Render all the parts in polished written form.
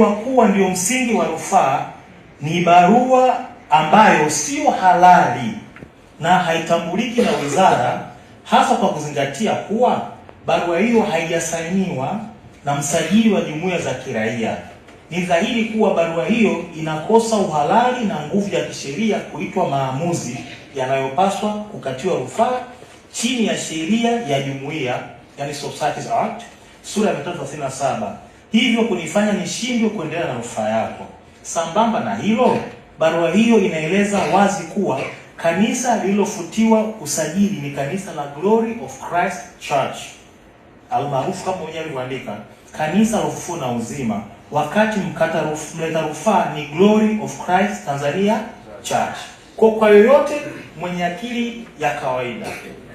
inayochukuliwa kuwa ndio msingi wa rufaa ni barua ambayo sio halali na haitambuliki na wizara, hasa kwa kuzingatia kuwa barua hiyo haijasainiwa na msajili wa jumuiya za kiraia. Ni dhahiri kuwa barua hiyo inakosa uhalali na nguvu ya kisheria kuitwa maamuzi yanayopaswa kukatiwa rufaa chini ya sheria ya jumuiya, yani Societies Act sura ya 337, hivyo kunifanya nishindwe kuendelea na rufaa yako. Sambamba na hilo, barua hiyo inaeleza wazi kuwa kanisa lililofutiwa usajili ni kanisa la Glory of Christ Church, almaarufu kama mwenyewe alivyoandika, kanisa la ufufuo na uzima, wakati mleta rufaa ni Glory of Christ Tanzania Church. Kwa yoyote mwenye akili ya kawaida,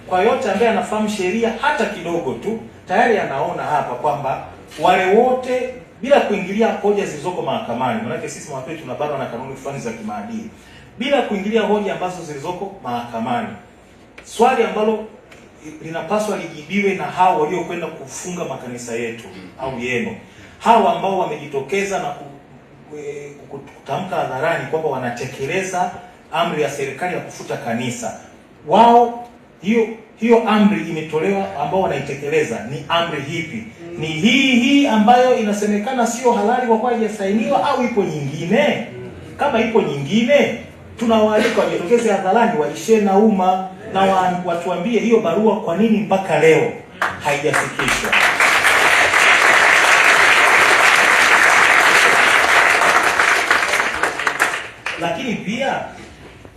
kwa yoyote ambaye anafahamu sheria hata kidogo tu, tayari anaona hapa kwamba wale wote, bila kuingilia hoja zilizoko mahakamani, maana sisi mawakili tunabanwa na kanuni fulani za kimaadili, bila kuingilia hoja ambazo zilizoko mahakamani, swali ambalo linapaswa lijibiwe na hao waliokwenda kufunga makanisa yetu au yenu, hao ambao wamejitokeza na kutamka hadharani kwamba wanatekeleza amri ya serikali ya kufuta kanisa. Wao hiyo amri imetolewa, ambao wanaitekeleza ni amri hipi? Ni hii ambayo inasemekana sio halali kwa kuwa haijasainiwa, au ipo nyingine? Kama ipo nyingine, tunawaalika wajitokeze hadharani, waishie na umma na watuambie hiyo barua kwa nini mpaka leo haijafikishwa.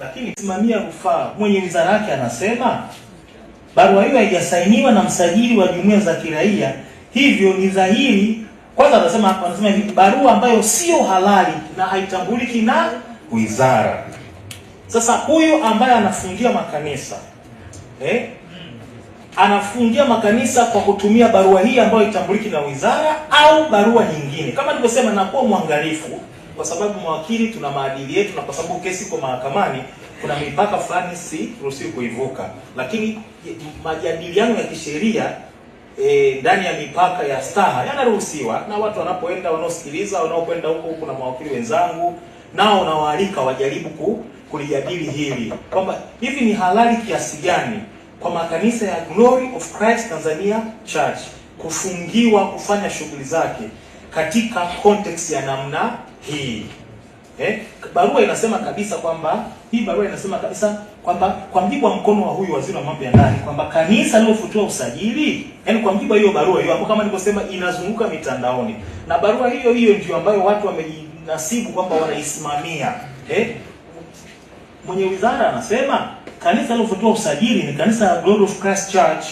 Lakini simamia rufaa mwenye wizara yake anasema barua hiyo haijasainiwa na msajili wa jumuiya za kiraia, hivyo ni dhahiri. Kwanza anasema hivi, barua ambayo sio halali na haitambuliki na wizara. Sasa huyu ambaye anafungia makanisa anafungia makanisa kwa kutumia barua hii ambayo haitambuliki na wizara au barua nyingine. Kama nilivyosema, nakuwa mwangalifu kwa sababu mawakili tuna maadili yetu, na kwa sababu kesi iko mahakamani kuna mipaka fulani si ruhusiwi kuivuka, lakini majadiliano ya kisheria ndani ya mipaka ya staha yanaruhusiwa, na watu wanapoenda, wanaosikiliza, wanaokwenda huko, kuna mawakili wenzangu nao nawaalika wajaribu kulijadili hili kwamba hivi ni halali kiasi gani kwa makanisa ya Glory of Christ Tanzania Church kufungiwa kufanya shughuli zake katika context ya namna hii. Barua inasema kabisa kwamba kwa mjibu wa mkono wa huyu waziri wa mambo ya ndani kwamba kanisa lilofutiwa usajili, yani kwa mjibu wa hiyo barua hiyo, hapo kama nilivyosema inazunguka mitandaoni, na barua hiyo ndio ambayo watu wamejinasibu kwamba wanaisimamia. Mwenye wizara anasema kanisa lilofutiwa usajili ni kanisa la Glory of Christ Church.